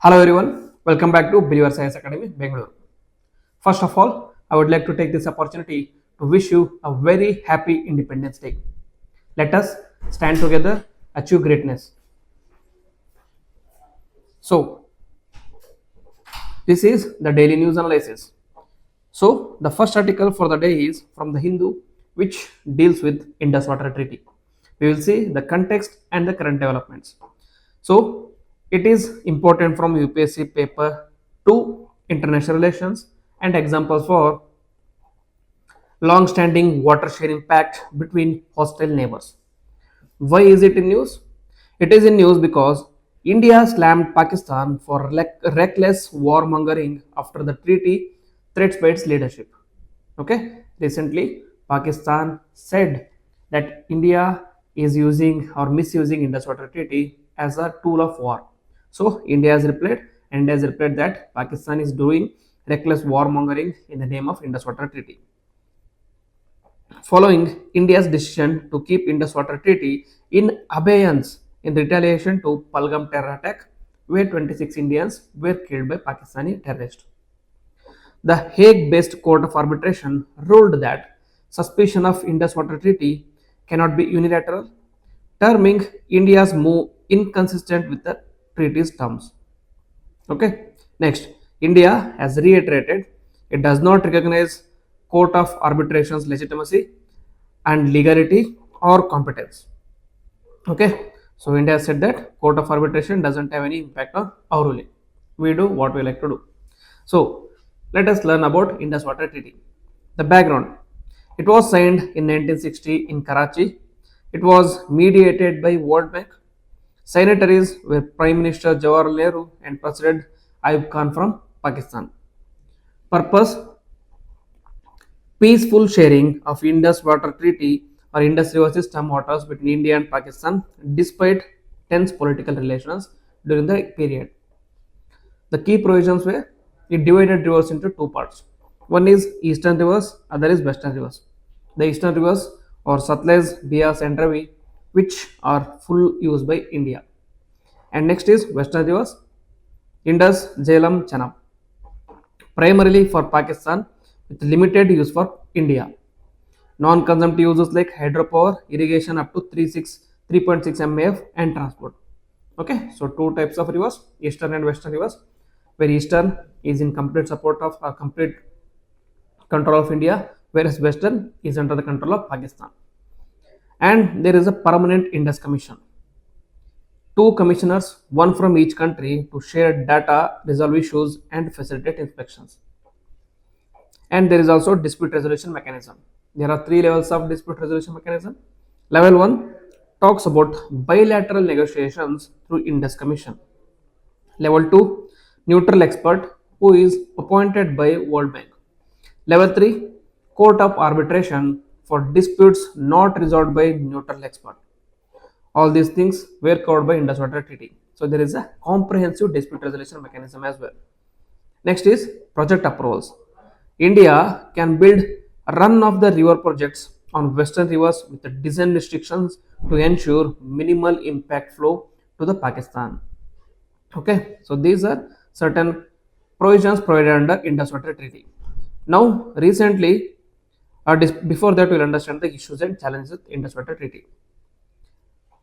Hello everyone, welcome back to Believer Science Academy, Bangalore. First of all, I would like to take this opportunity to wish you a very happy Independence Day. Let us stand together, achieve greatness. So, this is the daily news analysis. So, the first article for the day is from the Hindu, which deals with Indus Water Treaty. We will see the context and the current developments. So, it is important from UPSC paper to international relations and examples for long-standing water sharing pact between hostile neighbors. Why is it in news? It is in news because India slammed Pakistan for reckless warmongering after the treaty threats by its leadership. Okay, recently Pakistan said that India is using or misusing Indus Water Treaty as a tool of war. So India has replied, and has replied that Pakistan is doing reckless warmongering in the name of Indus Water Treaty. Following India's decision to keep Indus Water Treaty in abeyance in retaliation to Palgam terror attack, where 26 Indians were killed by Pakistani terrorists. The Hague-based Court of Arbitration ruled that suspicion of Indus Water Treaty cannot be unilateral, terming India's move inconsistent with the treaty's terms. Okay. Next, India has reiterated it does not recognize Court of Arbitration's legitimacy and legality or competence. Okay. So India said that Court of Arbitration doesn't have any impact on our ruling. We do what we like to do. So let us learn about Indus Water Treaty. The background. It was signed in 1960 in Karachi. It was mediated by World Bank. Signatories were Prime Minister Jawaharlal Nehru and President Ayub Khan from Pakistan. Purpose: peaceful sharing of Indus Water Treaty or Indus River System waters between India and Pakistan despite tense political relations during the period. The key provisions were it divided rivers into two parts. One is eastern rivers, other is western rivers. The eastern rivers are Satluj, Beas, and Ravi, which are full use by India. And next is western rivers, Indus, Jhelum, Chenab, primarily for Pakistan with limited use for India. Non-consumptive uses like hydropower, irrigation up to 3.6 MAF and transport. Okay, so two types of rivers, eastern and western rivers, where eastern is in complete support of complete control of India, whereas western is under the control of Pakistan. And there is a permanent Indus Commission. Two commissioners, one from each country, to share data, resolve issues, and facilitate inspections. And there is also dispute resolution mechanism. There are three levels of dispute resolution mechanism. Level 1 talks about bilateral negotiations through Indus Commission. Level 2, neutral expert who is appointed by World Bank. Level 3, court of arbitration for disputes not resolved by neutral expert. All these things were covered by Indus Water Treaty. So there is a comprehensive dispute resolution mechanism as well. Next is project approvals. India can build run-of-the-river projects on western rivers with the design restrictions to ensure minimal impact flow to the Pakistan. Okay, so these are certain provisions provided under Indus Water Treaty. Now, recently, before that, we'll understand the issues and challenges with Indus Water Treaty.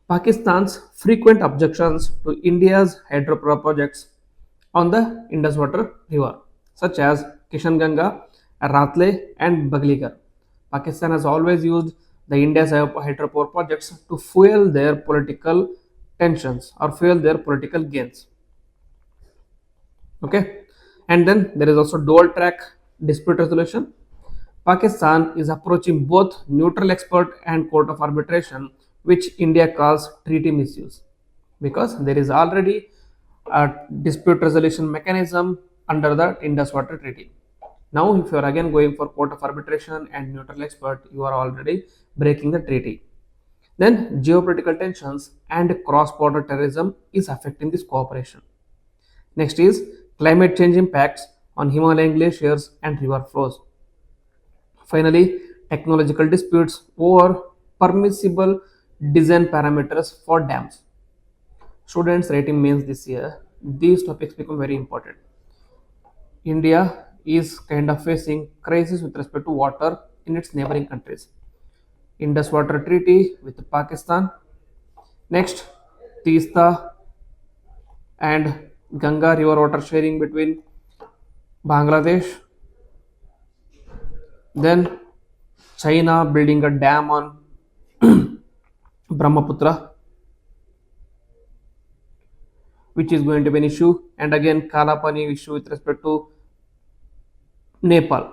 Pakistan's frequent objections to India's hydropower projects on the Indus Water River, such as Kishanganga, Ratle, and Bagligar. Pakistan has always used the India's hydropower projects to fuel their political tensions or fuel their political gains. Okay, and then there is also dual track dispute resolution. Pakistan is approaching both neutral expert and court of arbitration, which India calls treaty misuse, because there is already a dispute resolution mechanism under the Indus Water Treaty. Now, if you are again going for court of arbitration and neutral expert, you are already breaking the treaty. Then geopolitical tensions and cross-border terrorism is affecting this cooperation. Next is climate change impacts on Himalayan glaciers and river flows. Finally, technological disputes over permissible design parameters for dams. Students writing mains this year, these topics become very important. India is kind of facing crisis with respect to water in its neighboring countries. Indus Water Treaty with Pakistan. Next, Teesta and Ganga River water sharing between Bangladesh. Then China building a dam on Brahmaputra, which is going to be an issue. And again, Kalapani issue with respect to Nepal.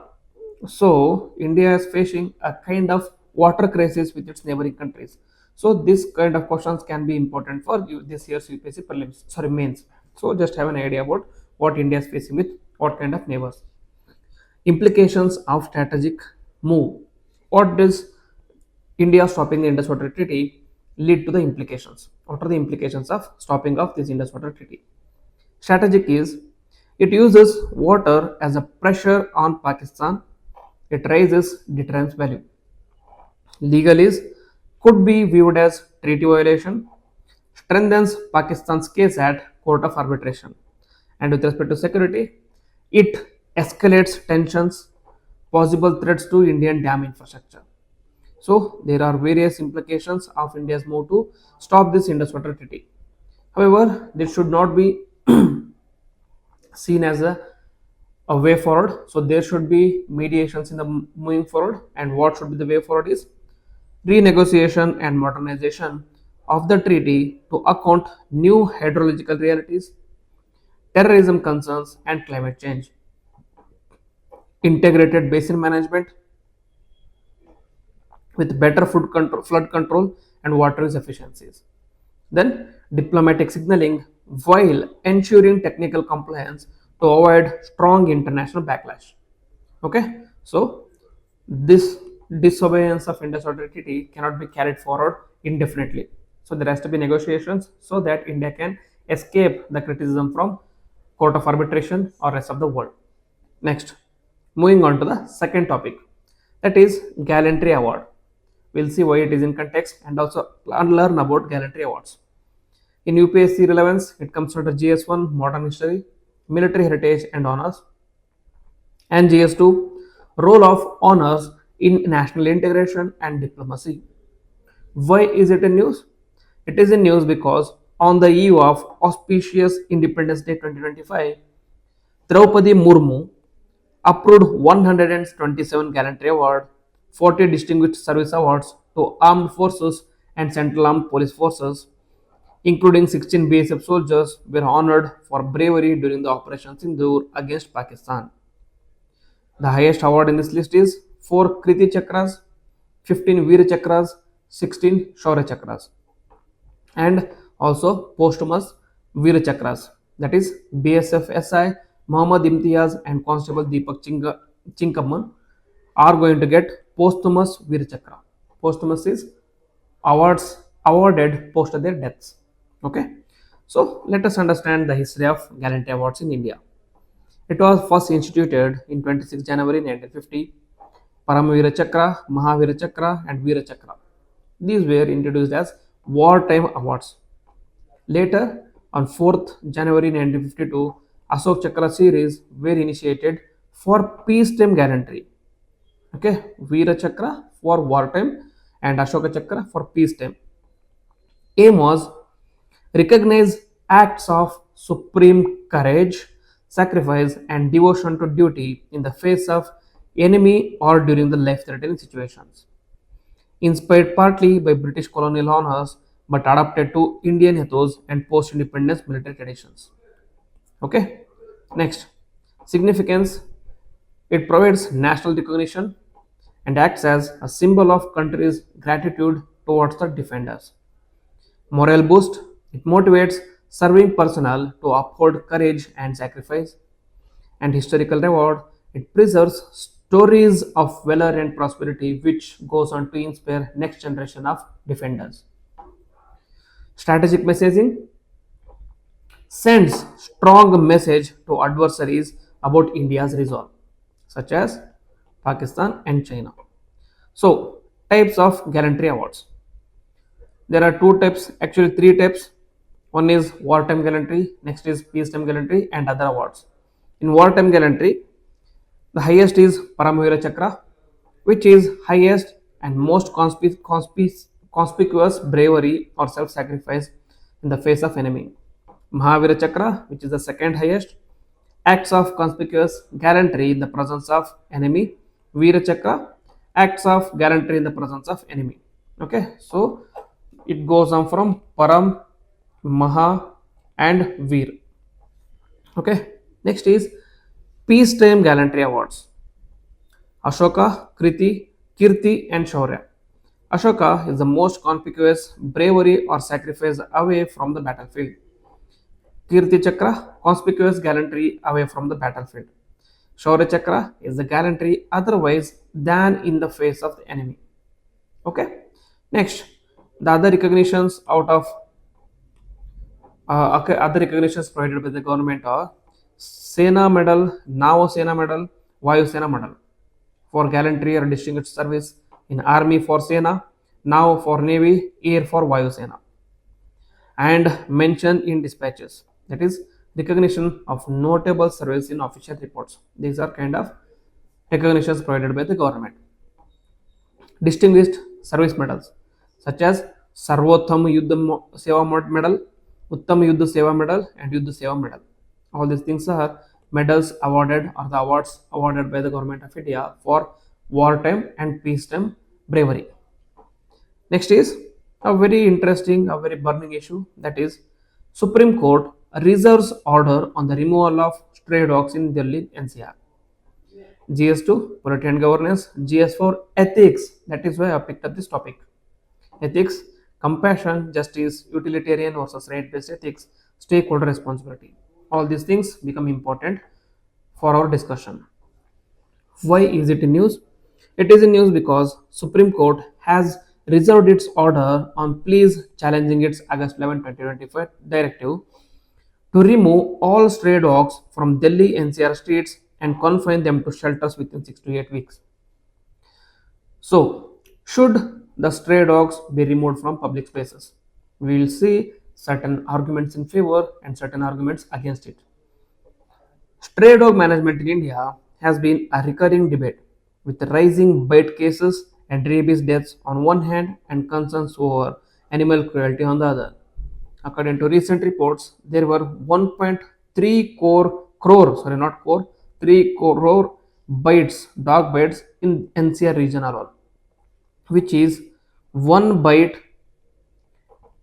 So India is facing a kind of water crisis with its neighboring countries. So this kind of questions can be important for you this year's UPSC prelims, sorry, mains. So just have an idea about what India is facing with what kind of neighbors. Implications of strategic move. What does India stopping the Indus Water Treaty lead to the implications? What are the implications of stopping of this Indus Water Treaty? Strategic is it uses water as a pressure on Pakistan. It raises deterrence value. Legal is could be viewed as treaty violation, strengthens Pakistan's case at court of arbitration. And with respect to security, it escalates tensions, possible threats to Indian dam infrastructure. So there are various implications of India's move to stop this Indus Water Treaty. However, this should not be seen as a way forward. So there should be mediations in the moving forward. And what should be the way forward is renegotiation and modernization of the treaty to account new hydrological realities, terrorism concerns, and climate change. Integrated basin management with better flood control and water use efficiencies. Then diplomatic signaling while ensuring technical compliance to avoid strong international backlash. Okay, so this disobedience of Indus Water Treaty cannot be carried forward indefinitely. So there has to be negotiations so that India can escape the criticism from court of arbitration or rest of the world. Next, moving on to the second topic, that is gallantry award. We'll see why it is in context and also learn about gallantry awards. In UPSC relevance, it comes under GS1 modern history, military heritage and honors, and GS2 role of honors in national integration and diplomacy. Why is it in news? It is in news because on the eve of auspicious Independence Day 2025, Draupadi Murmu approved 127 gallantry award, 40 distinguished service awards to armed forces and central armed police forces, including 16 BSF soldiers were honored for bravery during the Operation Sindoor against Pakistan. The highest award in this list is 4 Kriti Chakras, 15 Veer Chakras, 16 Shaurya Chakras, and also posthumous Veer Chakras. That is BSF SI Muhammad Imtiaz and Constable Deepak Chinkamman are going to get posthumous Veer Chakra. Posthumous is awards awarded post their deaths. Okay, so let us understand the history of gallantry awards in India. It was first instituted in 26 January 1950. Paramvira Chakra, Mahavira Chakra, and Veera Chakra. These were introduced as wartime awards. Later, on 4th January 1952, Ashok Chakra series were initiated for peacetime gallantry. Okay, Veera Chakra for wartime and Ashoka Chakra for peacetime. Aim was recognize acts of supreme courage, sacrifice, and devotion to duty in the face of enemy or during the life-threatening situations. Inspired partly by British colonial honors but adapted to Indian ethos and post-independence military traditions. Okay, next, significance. It provides national recognition and acts as a symbol of country's gratitude towards the defenders. Morale boost. It motivates serving personnel to uphold courage and sacrifice. And historical reward. It preserves stories of valor and prosperity, which goes on to inspire next generation of defenders. Strategic messaging sends strong message to adversaries about India's resolve, such as Pakistan and China. So, types of gallantry awards. There are two types, actually three types. One is wartime gallantry, next is peacetime gallantry, and other awards. In wartime gallantry, the highest is Paramvira Chakra, which is highest and most conspicuous bravery or self-sacrifice in the face of enemy. Mahavira Chakra, which is the second highest, acts of conspicuous gallantry in the presence of enemy. Veera Chakra, acts of gallantry in the presence of enemy. Okay, so it goes on from Param, Maha, and Veer. Okay, next is peacetime gallantry awards. Ashoka, Kriti, Kirti, and Shaurya. Ashoka is the most conspicuous bravery or sacrifice away from the battlefield. Kirti Chakra, conspicuous gallantry away from the battlefield. Shaurya Chakra is the gallantry otherwise than in the face of the enemy. Okay. Next, the other recognitions out of okay, other recognitions provided by the government are Sena Medal, Navo Sena Medal, Vayu Sena Medal for gallantry or distinguished service in Army for Sena, now for Navy, Air for Vayu Sena, and mention in dispatches. That is recognition of notable service in official reports. These are kind of recognitions provided by the government. Distinguished service medals such as Sarvottama Yuddha Seva Medal, Uttam Yuddha Seva Medal, and Yuddha Seva Medal. All these things are medals awarded or the awards awarded by the government of India for wartime and peacetime bravery. Next is a very interesting, a very burning issue, that is Supreme Court reserves order on the removal of stray dogs in Delhi NCR. GS2 polity and governance, GS4 ethics. That is why I picked up this topic. Ethics, compassion, justice, utilitarian versus right-based ethics, stakeholder responsibility. All these things become important for our discussion. Why is it in news? It is in news because Supreme Court has reserved its order on pleas challenging its August 11, 2025 directive to remove all stray dogs from Delhi NCR streets and confine them to shelters within 6 to 8 weeks. So, should the stray dogs be removed from public spaces? We will see certain arguments in favor and certain arguments against it. Stray dog management in India has been a recurring debate, with rising bite cases and rabies deaths on one hand and concerns over animal cruelty on the other. According to recent reports, there were 1.3 crore, sorry, not core, 3 crore bites, dog bites in NCR region alone, which is one bite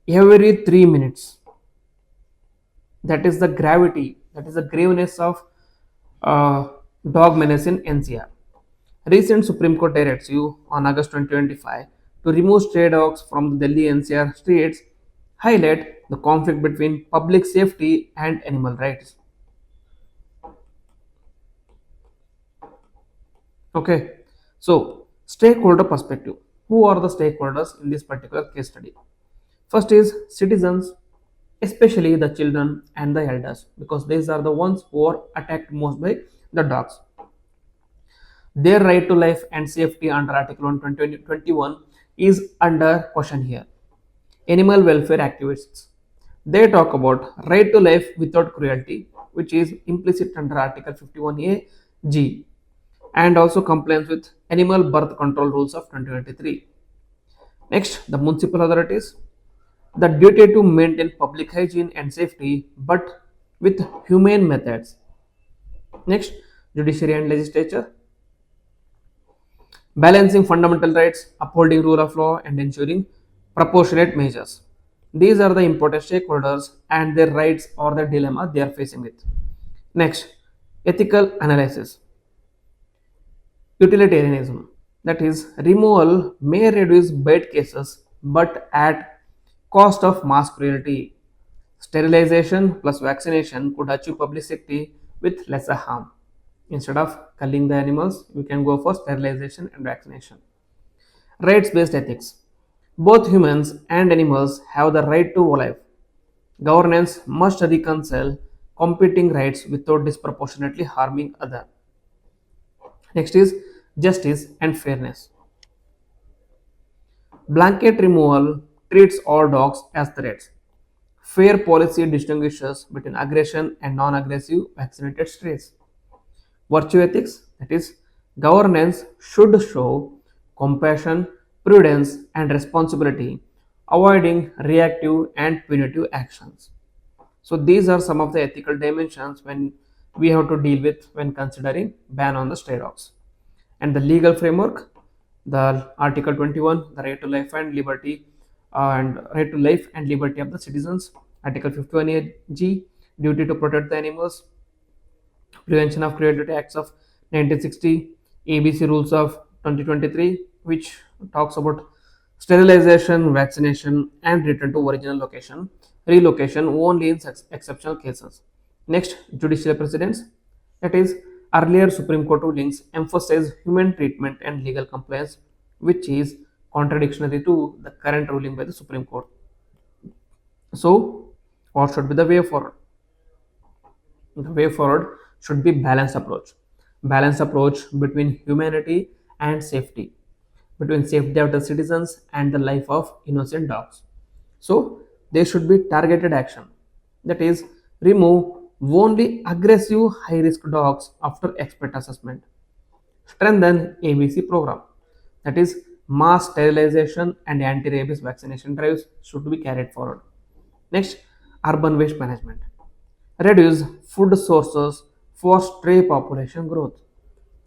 every 3 minutes. That is the gravity, that is the graveness of uh, dog menace in NCR. Recent Supreme Court directive on August 2025 to remove stray dogs from the Delhi NCR streets highlight the conflict between public safety and animal rights. Okay, so stakeholder perspective. Who are the stakeholders in this particular case study? First is citizens, especially the children and the elders, because these are the ones who are attacked most by the dogs. Their right to life and safety under Article 121 is under question here. Animal welfare activists, they talk about right to life without cruelty, which is implicit under Article 51A G, and also compliance with animal birth control rules of 2023. Next, the municipal authorities, the duty to maintain public hygiene and safety, but with humane methods. Next, judiciary and legislature, balancing fundamental rights, upholding rule of law, and ensuring proportionate measures. These are the important stakeholders and their rights or the dilemma they are facing with. Next, ethical analysis. Utilitarianism, that is, removal may reduce bad cases but at cost of mass cruelty. Sterilization plus vaccination could achieve public safety with lesser harm. Instead of culling the animals, we can go for sterilization and vaccination. Rights based ethics. Both humans and animals have the right to life. Governance must reconcile competing rights without disproportionately harming others. Next is justice and fairness. Blanket removal treats all dogs as threats. Fair policy distinguishes between aggression and non aggressive vaccinated strains. Virtue ethics, that is, governance should show compassion, prudence, and responsibility, avoiding reactive and punitive actions. So these are some of the ethical dimensions when we have to deal with when considering ban on the stray dogs. And the legal framework, the Article 21, the right to life and liberty, and right to life and liberty of the citizens. Article 51A(g), duty to protect the animals. Prevention of Cruelty Acts of 1960, ABC rules of 2023, which talks about sterilization, vaccination, and return to original location, relocation only in exceptional cases. Next, judicial precedents, that is, earlier Supreme Court rulings emphasize human treatment and legal compliance, which is contradictory to the current ruling by the Supreme Court. So, what should be the way forward? The way forward should be balanced approach between humanity and safety, between safety of the citizens and the life of innocent dogs. So there should be targeted action, that is, remove only aggressive high risk dogs after expert assessment. Strengthen ABC program, that is, mass sterilization and anti-rabies vaccination drives should be carried forward. Next, urban waste management, reduce food sources for stray population growth.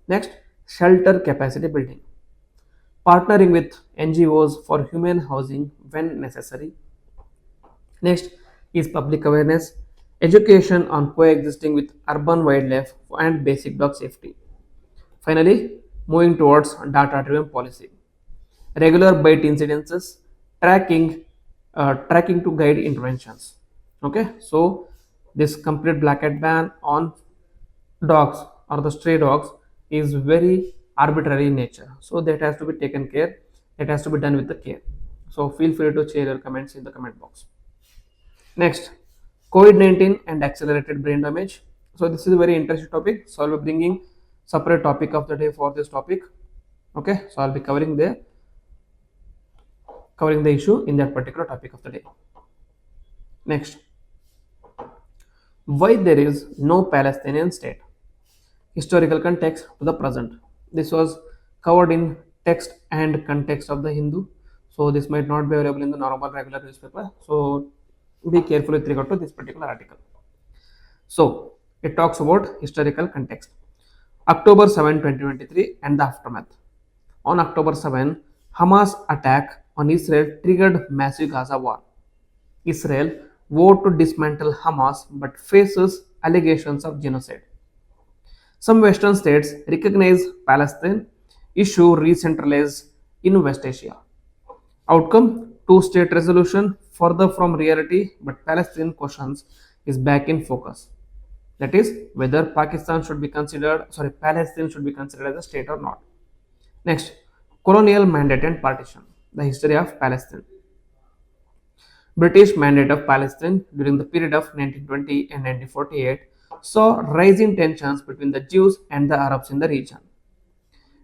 Next, shelter capacity building, partnering with NGOs for human housing when necessary. Next is public awareness, education on coexisting with urban wildlife and basic dog safety. Finally, moving towards data driven policy, regular bite incidences, tracking, tracking to guide interventions. Okay, so this complete blanket ban on dogs or the stray dogs is very arbitrary in nature, so that has to be taken care, that has to be done with the care. So feel free to share your comments in the comment box. Next, COVID-19 and accelerated brain damage. So this is a very interesting topic, so I'll be bringing separate topic of the day for this topic. Okay, so I'll be covering the issue in that particular topic of the day. Next, why there is no Palestinian state? Historical context to the present. This was covered in text and context of the Hindu, so this might not be available in the normal regular newspaper. So be careful with regard to this particular article. So it talks about historical context. October 7, 2023 and the aftermath. On October 7, Hamas attack on Israel triggered massive Gaza war. Israel vowed to dismantle Hamas but faces allegations of genocide. Some Western states recognize Palestine, issue re-centralized in West Asia. Outcome: two-state resolution further from reality, but Palestine questions is back in focus. That is, whether Palestine should be considered as a state or not. Next, colonial mandate and partition. The history of Palestine. British Mandate of Palestine during the period of 1920 and 1948 saw rising tensions between the Jews and the Arabs in the region.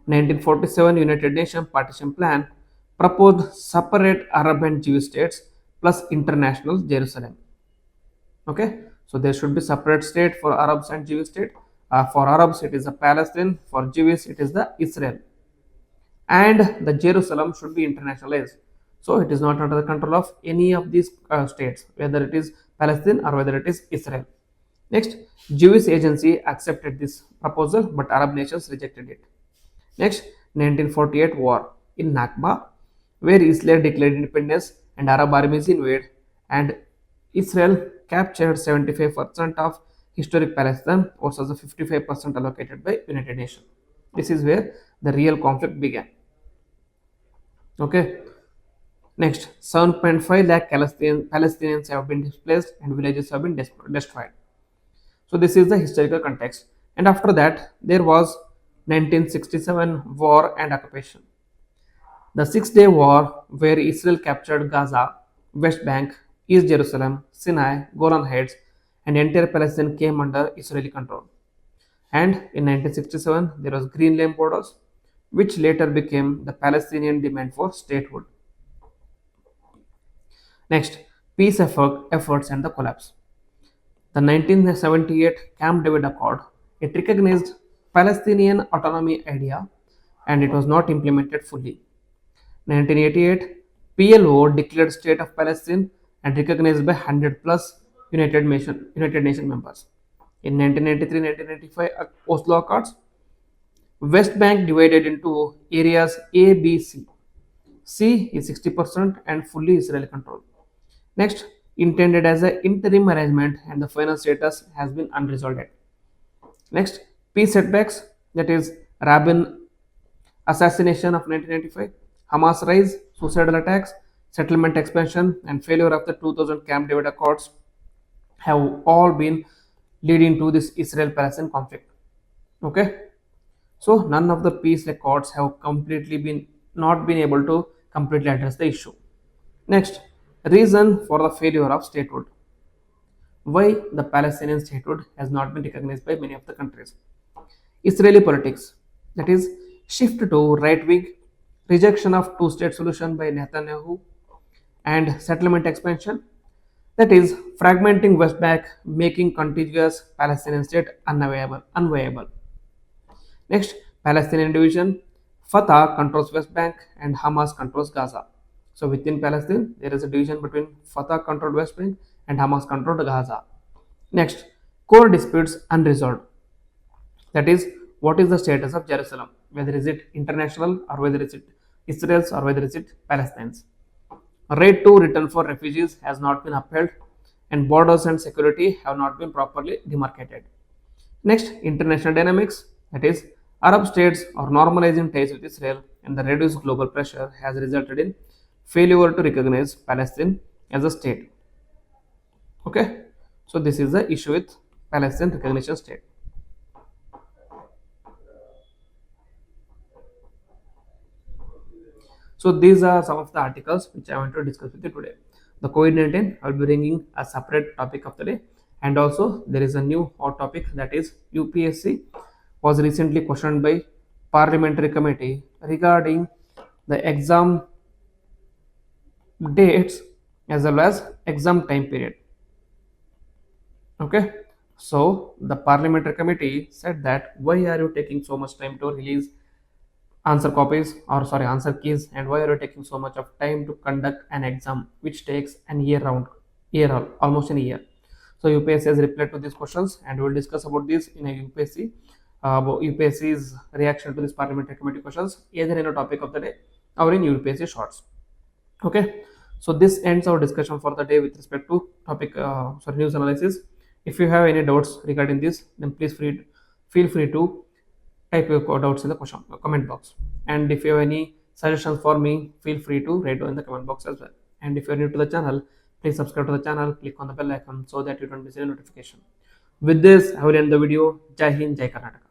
1947 United Nations Partition Plan proposed separate Arab and Jewish states plus international Jerusalem. Okay, so there should be separate state for Arabs and Jewish state. For Arabs, it is the Palestine. For Jewish, it is the Israel. And the Jerusalem should be internationalized. So it is not under the control of any of these states, whether it is Palestine or whether it is Israel. Next, Jewish agency accepted this proposal, but Arab nations rejected it. Next, 1948 war in Nakba, where Israel declared independence and Arab armies invade, and Israel captured 75% of historic Palestine versus the 55% allocated by United Nations. This is where the real conflict began. Okay. Next, 7.5 lakh Palestinians have been displaced and villages have been destroyed. So this is the historical context. And after that, there was 1967 war and occupation. The Six-Day War, where Israel captured Gaza, West Bank, East Jerusalem, Sinai, Golan Heights, and entire Palestine came under Israeli control. And in 1967, there was Green Line borders, which later became the Palestinian demand for statehood. Next, efforts and the collapse. The 1978 Camp David Accord, it recognized Palestinian autonomy idea and it was not implemented fully. 1988 PLO declared State of Palestine and recognized by 100 plus United Nations members. In 1993-1995 Oslo Accords, West Bank divided into areas A, B, C. C is 60% and fully Israeli control. Next, intended as an interim arrangement and the final status has been unresolved yet. Next, peace setbacks, that is Rabin assassination of 1995, Hamas rise, suicidal attacks, settlement expansion, and failure of the 2000 Camp David Accords have all been leading to this Israel-Palestine conflict. Okay, so none of the peace accords have completely been not been able to completely address the issue. Next, reason for the failure of statehood. Why the Palestinian statehood has not been recognized by many of the countries. Israeli politics, that is, shift to right wing, rejection of two state solution by Netanyahu, and settlement expansion, that is, fragmenting West Bank, making contiguous Palestinian state unviable. Next, Palestinian division, Fatah controls West Bank and Hamas controls Gaza. So within Palestine, there is a division between Fatah controlled West Bank and Hamas controlled Gaza. Next, core disputes unresolved. That is, what is the status of Jerusalem? Whether is it international or whether is it Israel's or whether is it Palestine's? Right to return for refugees has not been upheld and borders and security have not been properly demarcated. Next, international dynamics, that is, Arab states are normalizing ties with Israel and the reduced global pressure has resulted in failure to recognize Palestine as a state. Okay, so this is the issue with Palestine recognition state. So these are some of the articles which I want to discuss with you today. The COVID-19, I will be bringing a separate topic of the day, and also there is a new hot topic, that is UPSC was recently questioned by parliamentary committee regarding the exam dates as well as exam time period. Okay, so the parliamentary committee said that why are you taking so much time to release answer keys, and why are you taking so much of time to conduct an exam which takes an almost a year. So UPSC has replied to these questions and we will discuss about this in a about UPSC's reaction to this parliamentary committee questions either in a topic of the day or in UPSC shorts. Okay, so this ends our discussion for the day with respect to news analysis. If you have any doubts regarding this, then please feel free to type your doubts in the comment box. And if you have any suggestions for me, feel free to write down in the comment box as well. And if you are new to the channel, please subscribe to the channel, click on the bell icon so that you don't miss any notification. With this, I will end the video. Jai Hind, Jai Karnataka.